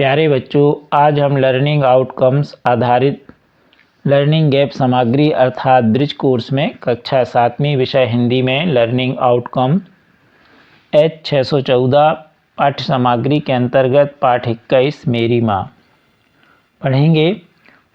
प्यारे बच्चों, आज हम लर्निंग आउटकम्स आधारित लर्निंग गैप सामग्री अर्थात ब्रिज कोर्स में कक्षा 7वीं विषय हिंदी में लर्निंग आउटकम H 614 पाठ्य सामग्री के अंतर्गत पाठ 21 मेरी माँ पढ़ेंगे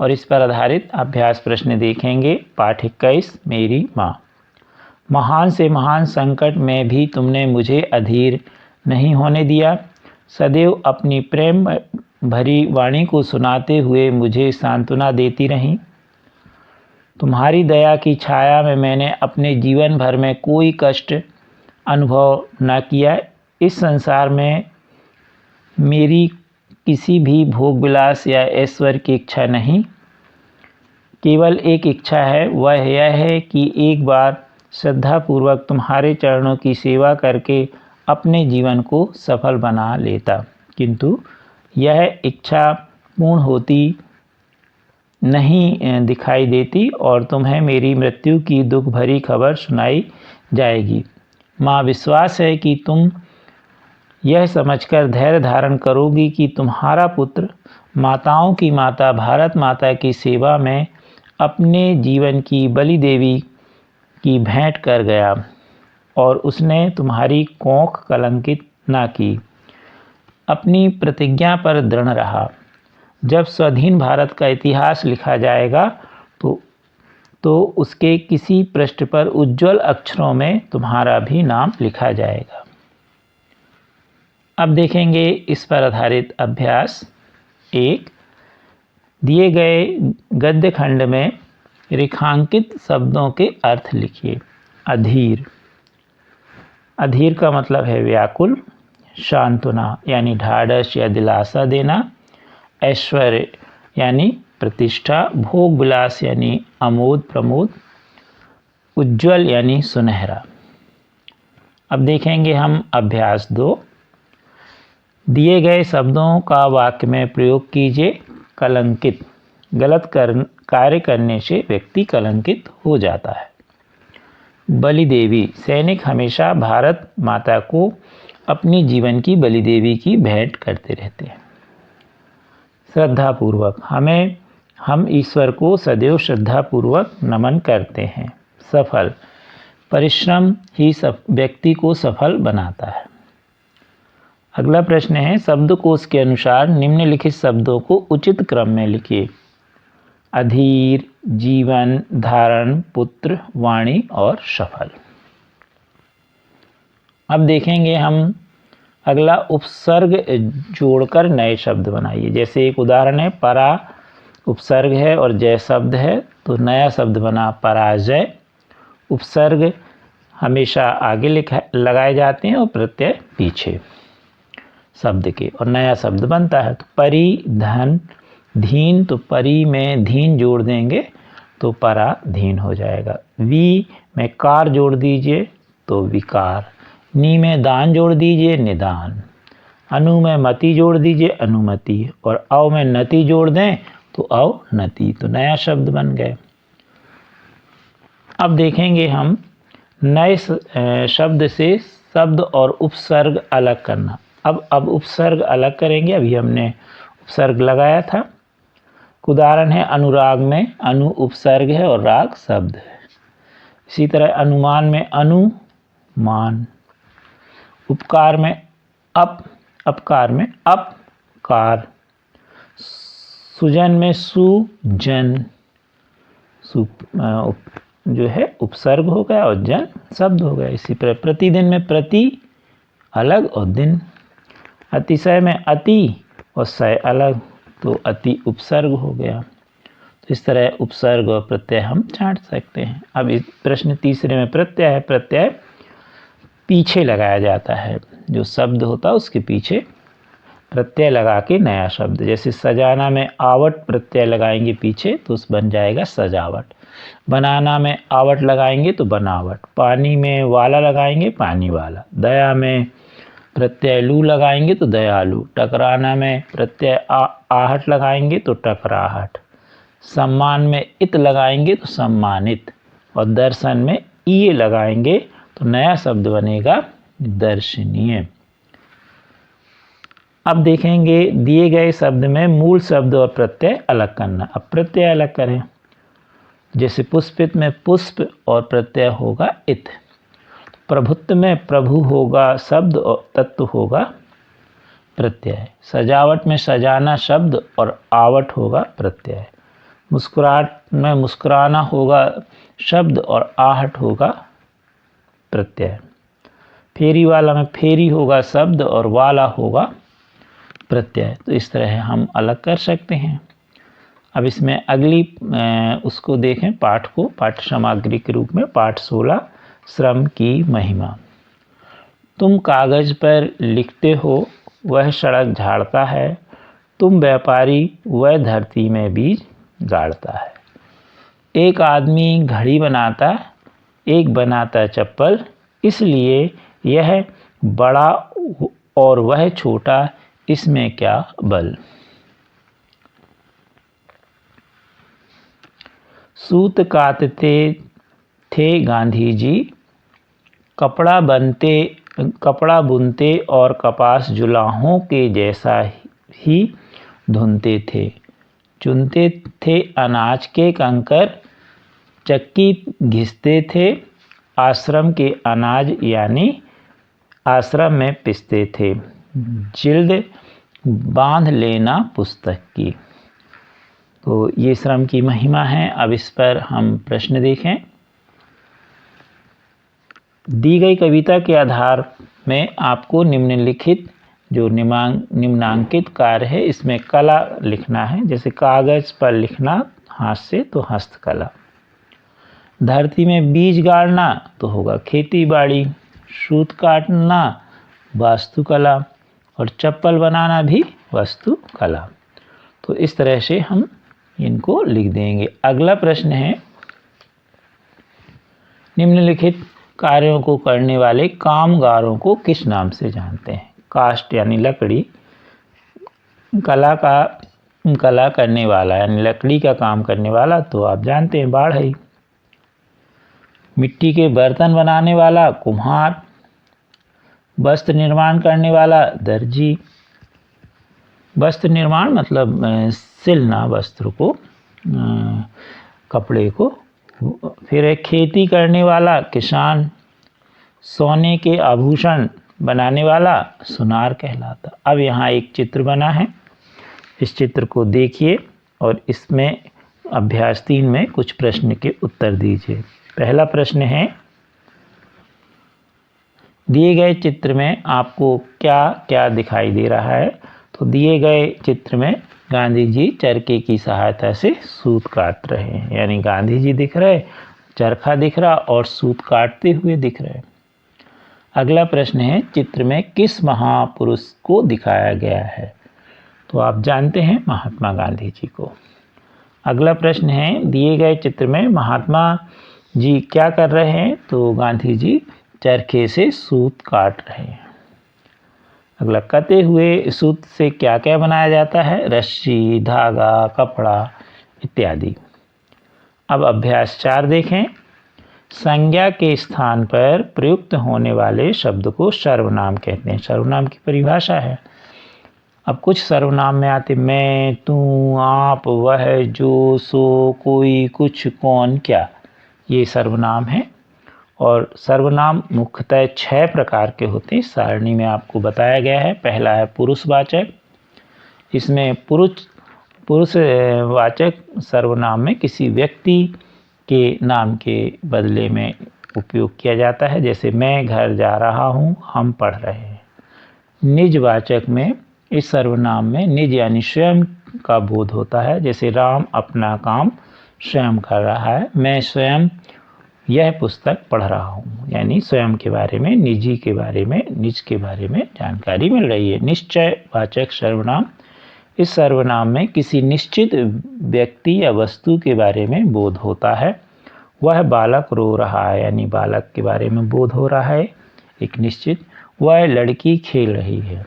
और इस पर आधारित अभ्यास प्रश्न देखेंगे। पाठ 21 मेरी माँ। महान से महान संकट में भी तुमने मुझे अधीर नहीं होने दिया। सदैव अपनी प्रेम भरी वाणी को सुनाते हुए मुझे सांत्वना देती रहीं। तुम्हारी दया की छाया में मैंने अपने जीवन भर में कोई कष्ट अनुभव न किया। इस संसार में मेरी किसी भी भोग विलास या ऐश्वर्य की इच्छा नहीं, केवल एक इच्छा है, वह यह है कि एक बार श्रद्धापूर्वक तुम्हारे चरणों की सेवा करके अपने जीवन को सफल बना लेता, किंतु यह इच्छा पूर्ण होती नहीं दिखाई देती और तुम्हें मेरी मृत्यु की दुख भरी खबर सुनाई जाएगी। माँ, विश्वास है कि तुम यह समझकर धैर्य धारण करोगी कि तुम्हारा पुत्र माताओं की माता भारत माता की सेवा में अपने जीवन की बलि देवी की भेंट कर गया और उसने तुम्हारी कोख कलंकित न की। अपनी प्रतिज्ञा पर दृढ़ रहा। जब स्वाधीन भारत का इतिहास लिखा जाएगा तो उसके किसी पृष्ठ पर उज्जवल अक्षरों में तुम्हारा भी नाम लिखा जाएगा। अब देखेंगे इस पर आधारित अभ्यास। 1, दिए गए गद्य खंड में रेखांकित शब्दों के अर्थ लिखिए। अधीर, अधीर का मतलब है व्याकुल। सांत्वना यानी ढाढ़स या दिलासा देना। ऐश्वर्य यानी प्रतिष्ठा। भोग विलास यानी आमोद प्रमोद। उज्ज्वल यानी सुनहरा। अब देखेंगे हम अभ्यास 2। दिए गए शब्दों का वाक्य में प्रयोग कीजिए। कलंकित, गलत कार्य करने से व्यक्ति कलंकित हो जाता है। बलि देवी, सैनिक हमेशा भारत माता को अपनी जीवन की बलि देवी की भेंट करते रहते हैं। श्रद्धापूर्वक, हम ईश्वर को सदैव श्रद्धापूर्वक नमन करते हैं। सफल, परिश्रम ही व्यक्ति को सफल बनाता है। अगला प्रश्न है, शब्दकोश के अनुसार निम्नलिखित शब्दों को उचित क्रम में लिखिए। अधीर, जीवन, धारण, पुत्र, वाणी और सफल। अब देखेंगे हम अगला उपसर्ग जोड़कर नए शब्द बनाइए। जैसे एक उदाहरण है, परा उपसर्ग है और जय शब्द है, तो नया शब्द बना पराजय। उपसर्ग हमेशा आगे लगाए जाते हैं और प्रत्यय पीछे शब्द के, और नया शब्द बनता है। तो परी, धन, धीन, तो परी में धीन जोड़ देंगे तो पराधीन हो जाएगा। वी में कार जोड़ दीजिए तो विकार। नी में दान जोड़ दीजिए निदान। अनु में मति जोड़ दीजिए अनुमति, और अव में नति जोड़ दें तो अवनति, तो नया शब्द बन गए। अब देखेंगे हम नए शब्द से शब्द और उपसर्ग अलग करना। अब उपसर्ग अलग करेंगे। अभी हमने उपसर्ग लगाया था। उदाहरण है, अनुराग में अनु उपसर्ग है और राग शब्द है। इसी तरह अनुमान में अनुमान। उपकार में अपकार में अपकार। सुजन में सुजन, जो है उपसर्ग हो गया और जन शब्द हो गया। इसी तरह प्रतिदिन में प्रति अलग और दिन। अतिशय में अति और शय अलग, तो अति उपसर्ग हो गया। तो इस तरह उपसर्ग और प्रत्यय हम छांट सकते हैं। अब इस प्रश्न तीसरे में प्रत्यय है। प्रत्यय पीछे लगाया जाता है, जो शब्द होता है उसके पीछे प्रत्यय लगा के नया शब्द। जैसे सजाना में आवट प्रत्यय लगाएंगे पीछे तो उस बन जाएगा सजावट। बनाना में आवट लगाएंगे तो बनावट। पानी में वाला लगाएंगे पानी वाला। दया में प्रत्यय लू लगाएंगे तो दयालु। टकराना में प्रत्यय आहट लगाएंगे तो टकराहट। सम्मान में इत लगाएंगे तो सम्मानित, और दर्शन में ईय लगाएंगे तो नया शब्द बनेगा दर्शनीय। अब देखेंगे दिए गए शब्द में मूल शब्द और प्रत्यय अलग करना। अब प्रत्यय अलग करें, जैसे पुष्पित में पुष्प और प्रत्यय होगा इत। प्रभुत्व में प्रभु होगा शब्द और तत्व होगा प्रत्यय। सजावट में सजाना शब्द और आवट होगा प्रत्यय। मुस्कुराहट में मुस्कुराना होगा शब्द और आहट होगा प्रत्यय। फेरी वाला में फेरी होगा शब्द और वाला होगा प्रत्यय। तो इस तरह हम अलग कर सकते हैं। अब इसमें अगली उसको देखें, पाठ को पाठ्य सामग्री के रूप में पाठ 16 श्रम की महिमा। तुम कागज पर लिखते हो, वह सड़क झाड़ता है। तुम व्यापारी, वह धरती में बीज गाड़ता है। एक आदमी घड़ी बनाता, एक बनाता चप्पल, इसलिए यह बड़ा और वह छोटा, इसमें क्या बल। सूत कातते थे गांधी जी, कपड़ा बुनते और कपास जुलाहों के जैसा ही धुनते थे। चुनते थे अनाज के कंकर, चक्की घिसते थे। आश्रम के अनाज यानी आश्रम में पिसते थे। जिल्द बांध लेना पुस्तक की। तो ये श्रम की महिमा है। अब इस पर हम प्रश्न देखें। दी गई कविता के आधार में आपको निम्नलिखित जो निम्नांकित कार्य है इसमें कला लिखना है। जैसे कागज पर लिखना हाथ से तो हस्तकला। धरती में बीज गाड़ना तो होगा खेती बाड़ी। सूत काटना वास्तुकला और चप्पल बनाना भी वास्तुकला। तो इस तरह से हम इनको लिख देंगे। अगला प्रश्न है, निम्नलिखित कार्यों को करने वाले कामगारों को किस नाम से जानते हैं। कास्ट यानी लकड़ी, कला करने वाला यानी लकड़ी का काम करने वाला तो आप जानते हैं बाढ़ई। मिट्टी के बर्तन बनाने वाला कुम्हार। वस्त्र निर्माण करने वाला दर्जी। वस्त्र निर्माण मतलब सिलना वस्त्र को, कपड़े को। फिर एक खेती करने वाला किसान। सोने के आभूषण बनाने वाला सुनार कहलाता। अब यहाँ एक चित्र बना है, इस चित्र को देखिए और इसमें अभ्यास 3 में कुछ प्रश्न के उत्तर दीजिए। पहला प्रश्न है, दिए गए चित्र में आपको क्या क्या दिखाई दे रहा है। तो दिए गए चित्र में गांधी जी चरखे की सहायता से सूत काट रहे हैं, यानी गांधी जी दिख रहे, चरखा दिख रहा और सूत काटते हुए दिख रहे। अगला प्रश्न है, चित्र में किस महापुरुष को दिखाया गया है। तो आप जानते हैं महात्मा गांधी जी को। अगला प्रश्न है, दिए गए चित्र में महात्मा जी क्या कर रहे हैं। तो गांधी जी चरखे से सूत काट रहे हैं। अगला, कटे हुए सूत से क्या क्या बनाया जाता है। रस्सी, धागा, कपड़ा इत्यादि। अब अभ्यास 4 देखें। संज्ञा के स्थान पर प्रयुक्त होने वाले शब्द को सर्वनाम कहते हैं। सर्वनाम की परिभाषा है। अब कुछ सर्वनाम में आते मैं, तू, आप, वह, जो, सो, कोई, कुछ, कौन, क्या, ये सर्वनाम है। और सर्वनाम मुख्यतः 6 प्रकार के होते हैं। सारणी में आपको बताया गया है। पहला है पुरुषवाचक। इसमें पुरुषवाचक सर्वनाम में किसी व्यक्ति के नाम के बदले में उपयोग किया जाता है। जैसे मैं घर जा रहा हूँ, हम पढ़ रहे हैं। निजवाचक में इस सर्वनाम में निज यानी स्वयं का बोध होता है। जैसे राम अपना काम स्वयं कर रहा है। मैं स्वयं यह पुस्तक पढ़ रहा हूँ, यानी स्वयं के बारे में, निजी के बारे में, निज के बारे में जानकारी मिल रही है। निश्चयवाचक सर्वनाम, इस सर्वनाम में किसी निश्चित व्यक्ति या वस्तु के बारे में बोध होता है। वह बालक रो रहा है, यानी बालक के बारे में बोध हो रहा है एक निश्चित। वह लड़की खेल रही है।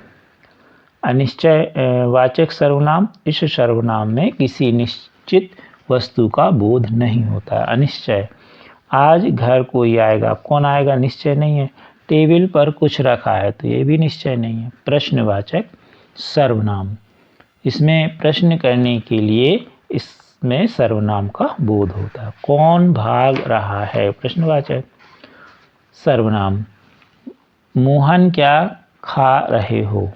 अनिश्चयवाचक सर्वनाम, इस सर्वनाम में किसी निश्चित वस्तु का बोध नहीं होता। अनिश्चय, आज घर कोई आएगा, कौन आएगा निश्चय नहीं है। टेबल पर कुछ रखा है तो ये भी निश्चय नहीं है। प्रश्नवाचक, सर्वनाम। इसमें प्रश्न करने के लिए इसमें सर्वनाम का बोध होता है। कौन भाग रहा है, प्रश्नवाचक। सर्वनाम। मोहन क्या खा रहे हो।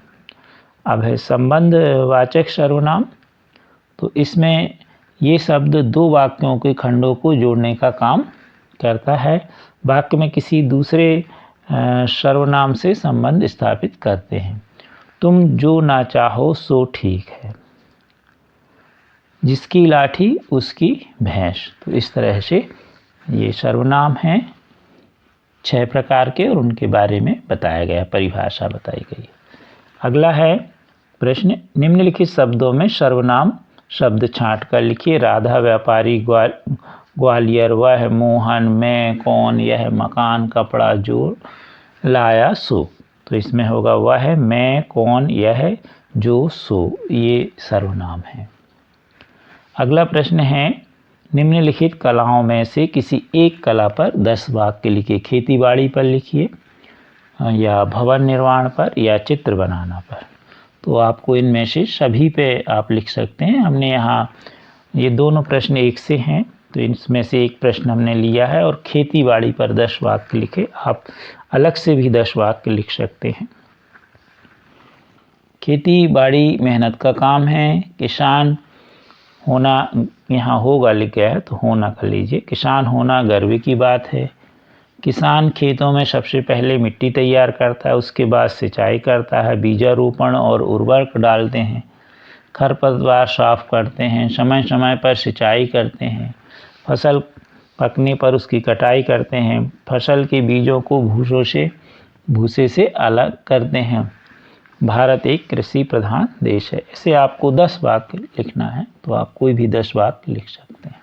अब है संबंधवाचक सर्वनाम। तो इसमें ये शब्द दो वाक्यों के खंडों को जोड़ने का काम करता है। वाक्य में किसी दूसरे सर्वनाम से संबंध स्थापित करते हैं। तुम जो ना चाहो सो ठीक है। जिसकी लाठी उसकी भैंस। तो इस तरह से ये सर्वनाम हैं 6 प्रकार के और उनके बारे में बताया गया, परिभाषा बताई गई। अगला है प्रश्न, निम्नलिखित शब्दों में सर्वनाम शब्द छांट कर लिखिए। राधा व्यापारी, ग्वालियर, वह, मोहन, मैं, कौन, यह, मकान, कपड़ा, जो, लाया, सो। तो इसमें होगा वह, मैं, कौन, यह, जो, सो, ये सर्वनाम है। अगला प्रश्न है, निम्नलिखित कलाओं में से किसी एक कला पर 10 वाक्य लिखिए। खेतीबाड़ी पर लिखिए, या भवन निर्माण पर, या चित्र बनाना पर। तो आपको इनमें से सभी पे आप लिख सकते हैं। हमने यहाँ ये दोनों प्रश्न एक से हैं, तो इसमें से एक प्रश्न हमने लिया है और खेतीबाड़ी पर 10 वाक्य लिखे। आप अलग से भी 10 वाक्य लिख सकते हैं। खेती-बाड़ी मेहनत का काम है। किसान होना, यहाँ होगा लिख गया है तो होना कर लीजिए। किसान होना गर्व की बात है। किसान खेतों में सबसे पहले मिट्टी तैयार करता है, उसके बाद सिंचाई करता है, बीजारोपण और उर्वरक डालते हैं, खरपतवार साफ करते हैं, समय समय पर सिंचाई करते हैं, फसल पकने पर उसकी कटाई करते हैं, फसल के बीजों को भूसे से अलग करते हैं। भारत एक कृषि प्रधान देश है। ऐसे आपको 10 वाक्य लिखना है, तो आप कोई भी 10 वाक्य लिख सकते हैं।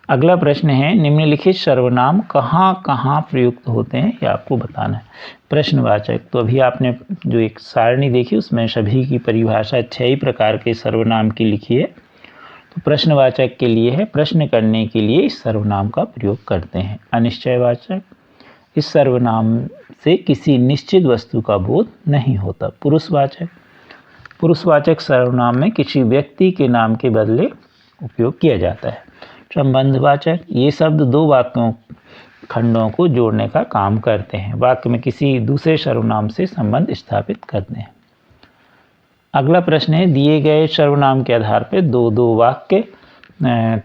अगला प्रश्न है, निम्नलिखित सर्वनाम कहाँ कहाँ प्रयुक्त होते हैं, ये आपको बताना है। प्रश्नवाचक। तो अभी आपने जो एक सारणी देखी उसमें सभी की परिभाषा 6 ही प्रकार के सर्वनाम की लिखी है। तो प्रश्नवाचक के लिए है, प्रश्न करने के लिए इस सर्वनाम का प्रयोग करते हैं। अनिश्चयवाचक, इस सर्वनाम से किसी निश्चित वस्तु का बोध नहीं होता। पुरुषवाचक, पुरुषवाचक सर्वनाम में किसी व्यक्ति के नाम के बदले उपयोग किया जाता है। संबंधवाचक, ये शब्द दो वाक्यों खंडों को जोड़ने का काम करते हैं, वाक्य में किसी दूसरे सर्वनाम से संबंध स्थापित करते हैं। अगला प्रश्न है, दिए गए सर्वनाम के आधार पर दो वाक्य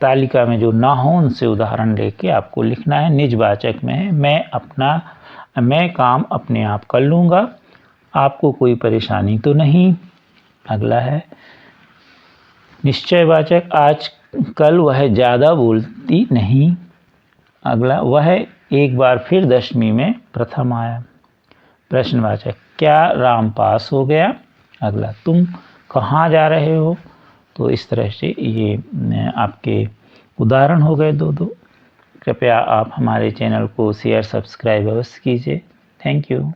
तालिका में जो ना हो उनसे उदाहरण लेके आपको लिखना है। निजवाचक में है, मैं काम अपने आप कर लूँगा, आपको कोई परेशानी तो नहीं। अगला है निश्चयवाचक, आज कल वह ज़्यादा बोलती नहीं। अगला, वह एक बार फिर 10वीं में प्रथम आया। प्रश्नवाचक, क्या राम पास हो गया। अगला, तुम कहाँ जा रहे हो। तो इस तरह से ये आपके उदाहरण हो गए दो। कृपया आप हमारे चैनल को शेयर सब्सक्राइब अवश्य कीजिए। Thank you.